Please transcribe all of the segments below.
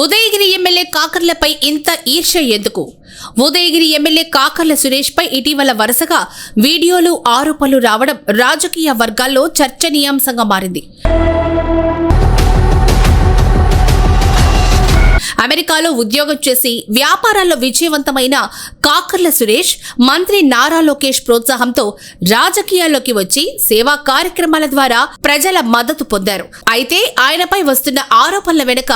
Udayagiri MLA కాకర్లపై ఇంత ఈర్ష్య ఎందుకు? ఉదయగిరి ఎమ్మెల్యే కాకర్ల సురేష్ పై ఇటీవల వరుసగా వీడియోలు, ఆరోపణలు రావడం రాజకీయ వర్గాల్లో చర్చనీయాంశంగా మారింది. అమెరికాలో ఉద్యోగం చేసి వ్యాపారాల్లో విజయవంతమైన కాకర్ల సురేష్ మంత్రి నారా లోకేష్ ప్రోత్సాహంతో రాజకీయాల్లోకి వచ్చి సేవా కార్యక్రమాల ద్వారా ప్రజల మద్దతు పొందారు. అయితే ఆయనపై వస్తున్న ఆరోపణల వెనుక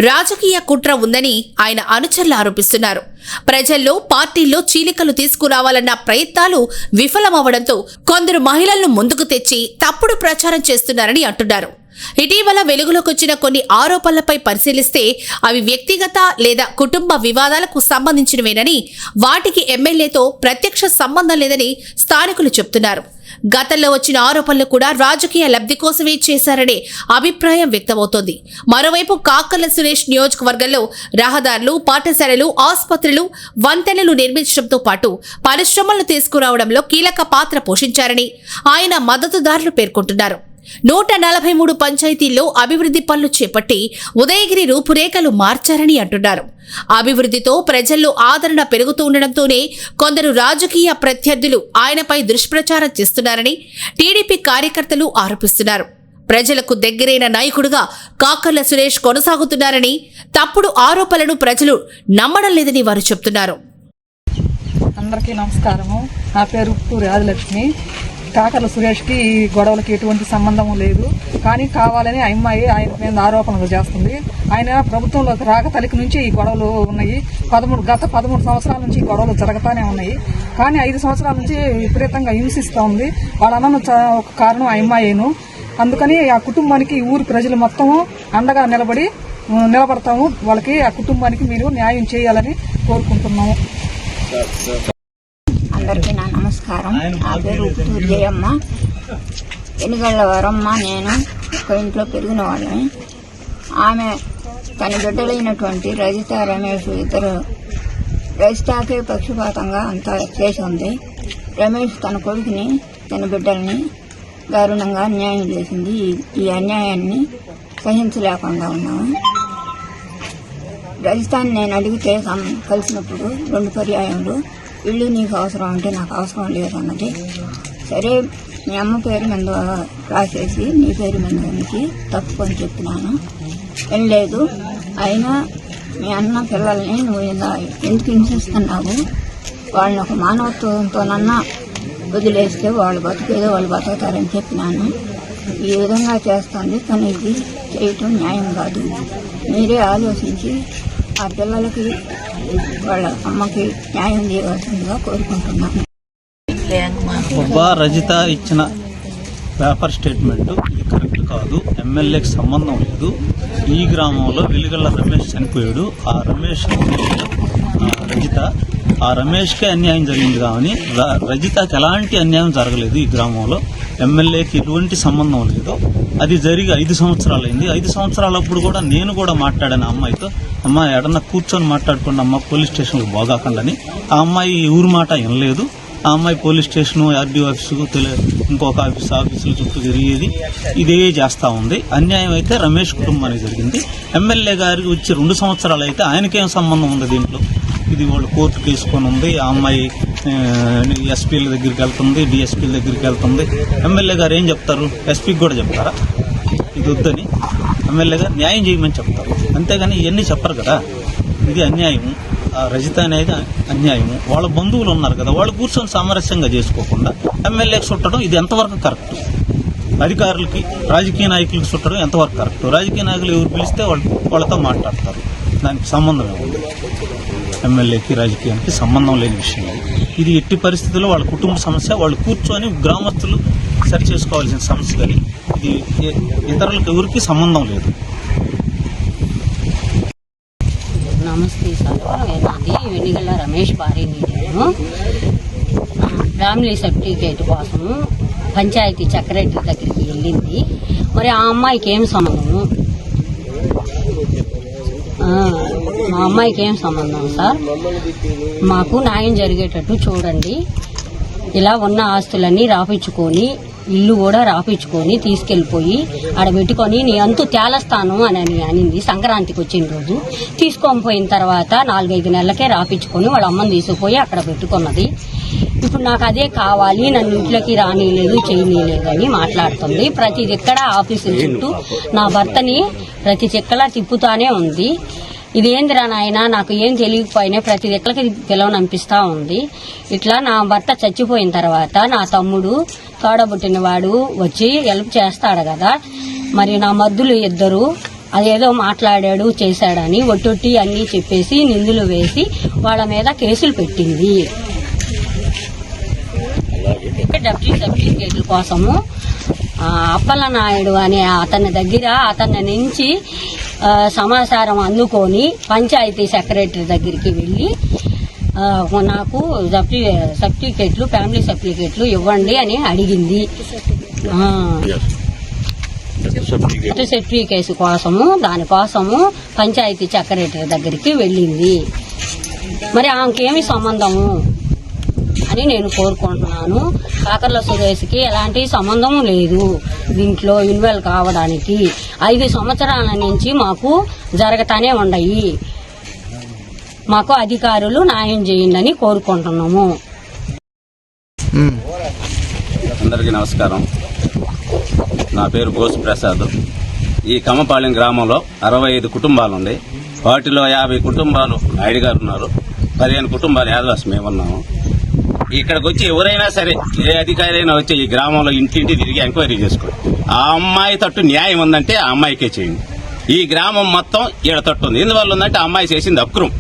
రాజకీయ కుట్ర ఉందని ఆయన అనుచరులు ఆరోపిస్తున్నారు. ప్రజల్లో పార్టీల్లో చీలికలు తీసుకురావాలన్న ప్రయత్నాలు విఫలమవడంతో కొందరు మహిళలను ముందుకు తెచ్చి తప్పుడు ప్రచారం చేస్తున్నారని అంటున్నారు. ఇటీవల వెలుగులోకొచ్చిన కొన్ని ఆరోపణలపై పరిశీలిస్తే అవి వ్యక్తిగత లేదా కుటుంబ వివాదాలకు సంబంధించినవేనని, వాటికి ఎమ్మెల్యేతో ప్రత్యక్ష సంబంధం లేదని స్థానికులు చెబుతున్నారు. గతంలో వచ్చిన ఆరోపణలు కూడా రాజకీయ లబ్ధి కోసమే చేశారనే అభిప్రాయం వ్యక్తమవుతోంది. మరోవైపు కాకర్ల సురేష్ నియోజకవర్గంలో రహదారులు, పాఠశాలలు, ఆసుపత్రులు, వంతెనలు నిర్మించడంతో పాటు పరిశ్రమలను తీసుకురావడంలో కీలక పాత్ర పోషించారని ఆయన మద్దతుదారులు పేర్కొంటున్నారు. 143 పంచాయతీల్లో అభివృద్ధి పనులు చేపట్టి ఉదయగిరి రూపురేఖలు మార్చారని అంటున్నారు. అభివృద్ధితో ప్రజల్లో ఆదరణ పెరుగుతూ ఉండడంతోనే కొందరు రాజకీయ ప్రత్యర్థులు ఆయనపై దుష్ప్రచారం చేస్తున్నారని టీడీపీ కార్యకర్తలు ఆరోపిస్తున్నారు. ప్రజలకు దగ్గరైన నాయకుడుగా కాకర్ల సురేష్ కొనసాగుతున్నారని, తప్పుడు ఆరోపణలను ప్రజలు నమ్మడం లేదని వారు చెబుతున్నారు. అందరికీ నమస్కారము. నా పేరు ఉప్పూరి ఆదిలక్ష్మి. కాకర్ల సురేష్కి ఈ గొడవలకి ఎటువంటి సంబంధము లేదు. కానీ కావాలని అమ్మాయి ఆయన మీద ఆరోపణలు చేస్తుంది. ఆయన ప్రభుత్వంలోకి రాక తలికి నుంచి ఈ గొడవలు ఉన్నాయి. గత 13 సంవత్సరాల నుంచి ఈ గొడవలు జరుగుతూనే ఉన్నాయి. కానీ 5 సంవత్సరాల నుంచి విపరీతంగా హింసిస్తూ ఉంది. వాళ్ళ అన్న ఒక కారణం ఆ అమ్మాయిను. అందుకని ఆ కుటుంబానికి ఊరి ప్రజలు మొత్తము అండగా నిలబడతాము. వాళ్ళకి ఆ కుటుంబానికి మీరు న్యాయం చేయాలని కోరుకుంటున్నాము. అందరికీ నా నమస్కారం. నా పేరు ఉత్తూరు జయమ్మ. ఎన్నికల వరమ్మ. నేను ఒక ఇంట్లో పెరిగిన వాళ్ళని. ఆమె తన బిడ్డలైనటువంటి రజిత, రమేష్ ఇద్దరు రజితకే పక్షపాతంగా అంతా చేసి ఉంది. రమేష్ తన కొడుకుని, తన బిడ్డల్ని దారుణంగా అన్యాయం చేసింది. ఈ అన్యాయాన్ని సహించలేకుండా ఉన్నాము. రజితాన్ని నేను అడిగితే కలిసినప్పుడు 2 పర్యాయంలో ఇల్లు నీకు అవసరం అంటే నాకు అవసరం లేదన్నది. సరే మీ అమ్మ పేరు మీద రాసేసి నీ పేరు మీద నుంచి తప్పుకొని చెప్పినాను. వెళ్ళలేదు. అయినా మీ అన్న పిల్లల్ని నువ్వు ఎందుకు హింసిస్తున్నావు? వాళ్ళని ఒక మానవత్వంతోనన్నా వదిలేస్తే వాళ్ళు బతికేదో వాళ్ళు బతుకుతారని చెప్పినాను. ఈ విధంగా చేస్తుంది. కానీ ఇది చేయటం న్యాయం కాదు. మీరే ఆలోచించి ఆ పిల్లలకి, వాళ్ళ అమ్మకి న్యాయం చేయవలసిందిగా కోరుకుంటున్నాను. రజిత ఇచ్చిన పేపర్ స్టేట్మెంట్ కరెక్ట్ కాదు. ఎమ్మెల్యేకి సంబంధం లేదు. ఈ గ్రామంలో వెలిగల్ల రమేష్ చనిపోయాడు. ఆ రమేష్ రజిత, ఆ రమేష్కే అన్యాయం జరిగింది. కానీ రజితకి ఎలాంటి అన్యాయం జరగలేదు. ఈ గ్రామంలో ఎమ్మెల్యేకి ఎటువంటి సంబంధం లేదు. అది జరిగి 5 సంవత్సరాలు అయింది. 5 సంవత్సరాలప్పుడు కూడా నేను కూడా మాట్లాడాను ఆ అమ్మాయితో. అమ్మ ఎడన్నా కూర్చొని మాట్లాడుకున్న అమ్మ పోలీస్ స్టేషన్కి పోగాకండని. ఆ అమ్మాయి ఊరి మాట వినలేదు. ఆ అమ్మాయి పోలీస్ స్టేషను, ఆర్డీఓ ఆఫీసు, ఇంకొక ఆఫీసుల చుట్టూ తిరిగేది. ఇదే చేస్తూ ఉంది. అన్యాయం అయితే రమేష్ కుటుంబానికి జరిగింది. ఎమ్మెల్యే గారికి వచ్చి 2 సంవత్సరాలు అయితే ఆయనకేం సంబంధం ఉంది దీంట్లో? ఇది వాళ్ళు కోర్టుకు వేసుకొని ఉంది. ఆ అమ్మాయి ఎస్పీల దగ్గరికి వెళ్తుంది, డిఎస్పీల దగ్గరికి వెళ్తుంది. ఎమ్మెల్యే గారు ఏం చెప్తారు? ఎస్పీకి కూడా చెప్తారా ఇది వద్దని? ఎమ్మెల్యే గారు న్యాయం చేయమని చెప్తారు, అంతేగాని ఇవన్నీ చెప్పరు కదా. ఇది అన్యాయము. రజిత అనేది అన్యాయము. వాళ్ళ బంధువులు ఉన్నారు కదా, వాళ్ళు కూర్చొని సామరస్యంగా చేసుకోకుండా ఎమ్మెల్యేకి చుట్టడం ఇది ఎంతవరకు కరెక్ట్? అధికారులకి, రాజకీయ నాయకులకి చుట్టడం ఎంతవరకు కరెక్ట్? రాజకీయ నాయకులు ఎవరు పిలిస్తే వాళ్ళతో మాట్లాడతారు. దానికి సంబంధం ఉంది. ఎమ్మెల్యేకి రాజకీయానికి సంబంధం లేని విషయం ఇది. ఎట్టి పరిస్థితుల్లో వాళ్ళ కుటుంబ సమస్య. వాళ్ళు కూర్చొని గ్రామస్తులు సరి చేసుకోవాల్సిన సమస్య. కానీ ఇది ఇతరులకు ఎవరికి సంబంధం లేదు. నమస్తే సార్. నాది వెనిగల్ల రమేష్ భార్యని. నేను ఫ్యామిలీ సర్టిఫికేట్ కోసం పంచాయతీ సెక్రటరీ దగ్గరికి వెళ్ళింది. మరి ఆ అమ్మాయికి ఏం సంబంధము? మా అమ్మాయికి ఏం సంబంధం సార్? మాకు న్యాయం జరిగేటట్టు చూడండి. ఇలా ఉన్న ఆస్తులన్నీ రాపించుకొని ఇల్లు కూడా రాపించుకొని తీసుకెళ్లిపోయి ఆడ పెట్టుకొని నీ అంతు తేలస్తాను అని అనింది. సంక్రాంతికి వచ్చిన రోజు తీసుకొని పోయిన తర్వాత 4-5 నెలలకే రాపించుకొని వాళ్ళ అమ్మని తీసుకుపోయి అక్కడ పెట్టుకున్నది. ఇప్పుడు నాకు అదే కావాలి, నన్ను ఇంట్లోకి రానిలేదు చేయనీయలేదు అని మాట్లాడుతుంది. ప్రతి ఎక్కడ ఆఫీసుల చుట్టూ నా భర్తని ప్రతి చెక్కలా తిప్పుతానే ఉంది. ఇదేందిరా నాయన నాకు ఏం తెలియకపోయినా ప్రతి ఎక్కలకి పిలవనంపిస్తా ఉంది. ఇట్లా నా భర్త చచ్చిపోయిన తర్వాత నా తమ్ముడు తోడబుట్టిన వాడు వచ్చి హెల్ప్ చేస్తాడు కదా, మరి నా మద్దులు ఇద్దరు అదేదో మాట్లాడాడు చేశాడని ఒట్టొట్టి అన్నీ చెప్పేసి నిందులు వేసి వాళ్ళ మీద కేసులు పెట్టింది. డబ్ల్యూ సర్టిఫికేట్ల కోసము అప్పలనాయుడు అనే అతని నుంచి సమాచారం అందుకొని పంచాయతీ సెక్రటరీ దగ్గరికి వెళ్ళి నాకు సర్టిఫికేట్లు ఫ్యామిలీ సర్టిఫికేట్లు ఇవ్వండి అని అడిగింది. సర్టిఫికేట్ కోసము దానికోసము పంచాయతీ సెక్రటరీ దగ్గరికి వెళ్ళింది. మరి ఆమెకేమి సంబంధము అని నేను కోరుకుంటున్నాను. కాకర్ల సురేష్కి ఎలాంటి సంబంధం లేదు దీంట్లో ఇన్వాల్వ్ కావడానికి. 5 సంవత్సరాల నుంచి మాకు జరగతానే ఉన్నాయి. మాకు అధికారులు న్యాయం చేయండి కోరుకుంటున్నాము. అందరికీ నమస్కారం. నా పేరు బోసు ప్రసాద్. ఈ కమ్మపాలెం గ్రామంలో 65 కుటుంబాలు ఉన్నాయి. వాటిలో 50 కుటుంబాలు నాయుడు గారు ఉన్నారు, 15 కుటుంబాలు యాదవాస్ మేమున్నాము. ఇక్కడికి వచ్చి ఎవరైనా సరే ఏ అధికారి అయినా వచ్చి ఈ గ్రామంలో ఇంటింటి తిరిగి ఎంక్వైరీ చేసుకోండి. ఆ అమ్మాయి తట్టు న్యాయం ఉందంటే ఆ అమ్మాయికే చేయండి. ఈ గ్రామం మొత్తం ఈడ తట్టు ఉంది. ఎందువల్ల ఉందంటే ఆ అమ్మాయి చేసింది అక్రమం,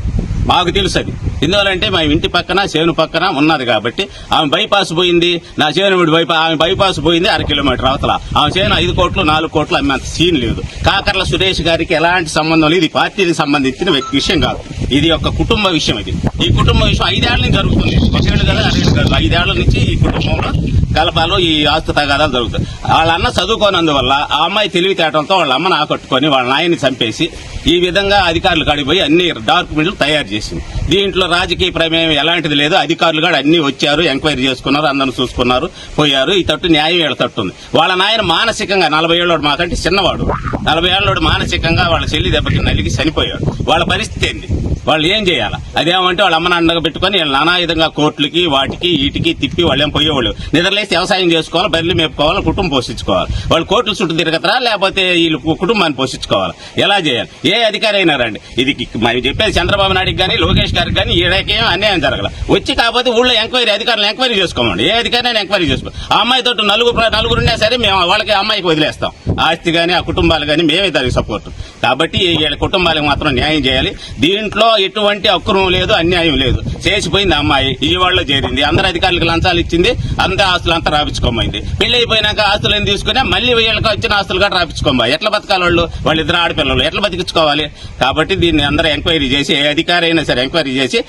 మాకు తెలుసు అది. ఎందువల్లంటే మా ఇంటి పక్కన చేను పక్కన ఉన్నది కాబట్టి. ఆమె బైపాస్ పోయింది, నా చేను ఆమె బైపాస్ పోయింది 1/2 కిలోమీటర్ అవతల. ఆమె చేను 5 కోట్లు 4 కోట్లు అమ్మేంత సీన్ లేదు. కాకర్ల సురేష్ గారికి ఎలాంటి సంబంధం లేదు. ఇది పార్టీకి సంబంధించిన విషయం కాదు, ఇది ఒక కుటుంబ విషయం. ఈ కుటుంబ విషయం 5 ఏళ్ల నుంచి జరుగుతుంది. 1 ఏళ్ళు కదా 2 కాదు, 5 ఏళ్ల నుంచి ఈ కుటుంబంలో కలపాలు ఈ ఆస్తు తగాదాలు జరుగుతాయి. వాళ్ళ అన్న చదువుకోనందువల్ల ఆ అమ్మాయి తెలివితేటంతో వాళ్ళ అమ్మను ఆకట్టుకొని వాళ్ళ నాయన్ని చంపేసి ఈ విధంగా అధికారులు కాడిపోయి అన్ని డాక్యుమెంట్లు తయారు చేసింది. దీంట్లో రాజకీయ ప్రమేయం ఎలాంటిది లేదు. అధికారులు కూడా అన్ని వచ్చారు, ఎంక్వైరీ చేసుకున్నారు, అందరిని చూసుకున్నారు, పోయారు. ఈ తట్టు న్యాయం వీళ్ళ తట్టు ఉంది. వాళ్ళ నాయన మానసికంగా 40 ఏళ్ళోడు, మాకంటే చిన్నవాడు, 40 ఏళ్ళోడు మానసికంగా వాళ్ళ చెల్లి దెబ్బకి నలిగి చనిపోయాడు. వాళ్ళ పరిస్థితి ఏంది? వాళ్ళు ఏం చేయాలా? అదేమంటే వాళ్ళ అమ్మని అండగా పెట్టుకుని వీళ్ళు నానావిధంగా కోర్టులకి వాటికి వీటికి తిప్పి వాళ్ళేం పోయేవాళ్ళు. నిద్రలేసి వ్యవసాయం చేసుకోవాలి, బర్రెలు మేపుకోవాలి, కుటుంబం పోషించుకోవాలి. వాళ్ళు కోర్టుల చుట్టూ తిరగతారా లేకపోతే వీళ్ళు కుటుంబాన్ని పోషించుకోవాలి? ఎలా చేయాలి? ఏ అధికారి అయినా రండి. ఇది మేము చెప్పేది చంద్రబాబు నాయుడుకి కానీ లోకేష్ గారికి కానీ ఈడకేం అన్యాయం జరగల. వచ్చి కాకపోతే ఊళ్ళో అధికారులు ఎంక్వైరీ చేసుకోమండి. ఏ అధికారిని ఎంక్వైరీ చేసుకో. ఆ అమ్మాయి తోటి నలుగురున్నా సరే మేము వాళ్ళకి అమ్మాయికి వదిలేస్తాం. ఆస్తి కానీ ఆ కుటుంబాలు కానీ మేమే దానికి సపోర్ట్. కాబట్టి వీళ్ళ కుటుంబాలకు మాత్రం న్యాయం చేయాలి. దీంట్లో ఎటువంటి అక్రమం లేదు, అన్యాయం లేదు. చేసిపోయింది అమ్మాయి, ఈ వాళ్ళలో చేరింది, అందరు అధికారులకు లంచాలు ఇచ్చింది, అంతా ఆస్తులు అంతా రాపించుకోమైంది. పెళ్లి అయిపోయినాక ఆస్తులను తీసుకుని మళ్ళీ వీళ్ళకి వచ్చిన ఆస్తులు కూడా రాపించుకోమా. ఎట్లా బతకాలి? వాళ్ళిద్దరు ఆడపిల్లలు ఎట్లా బతికించుకోవాలి? కాబట్టి దీన్ని అందరూ ఎంక్వైరీ చేసి, ఏ అధికారి అయినా సరే ఎంక్వైరీ చేసి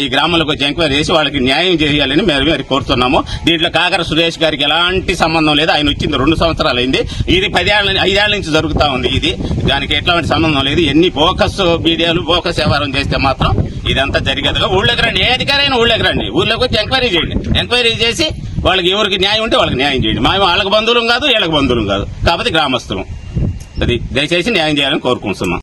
ఈ గ్రామంలోకి వచ్చి ఎంక్వైరీ చేసి వాళ్ళకి న్యాయం చేయాలని మేము కోరుతున్నాము. దీంట్లో కాకర సురేష్ గారికి ఎలాంటి సంబంధం లేదు. ఆయన వచ్చింది 2 సంవత్సరాలు అయింది. ఇది 5 ఏళ్ల నుంచి జరుగుతా ఉంది. ఇది దానికి ఎట్లాంటి సంబంధం లేదు. ఎన్ని బోకస్ మీడియాలు బోకస్ వ్యవహారం చేస్తే మాత్రం ఇదంతా జరిగేదిగా. ఊళ్ళోకి రండి, ఏ అధికారి అయినా ఊళ్ళోకి రండి, ఊళ్ళోకి వచ్చి ఎంక్వైరీ చేయండి. ఎంక్వైరీ చేసి వాళ్ళకి ఎవరికి న్యాయం ఉంటే వాళ్ళకి న్యాయం చేయండి. మేము వాళ్ళకి బంధువులం కాదు, వీళ్ళకి బంధువులం కాదు, కాకపోతే గ్రామస్తులం. అది దయచేసి న్యాయం చేయాలని కోరుకుంటున్నాం.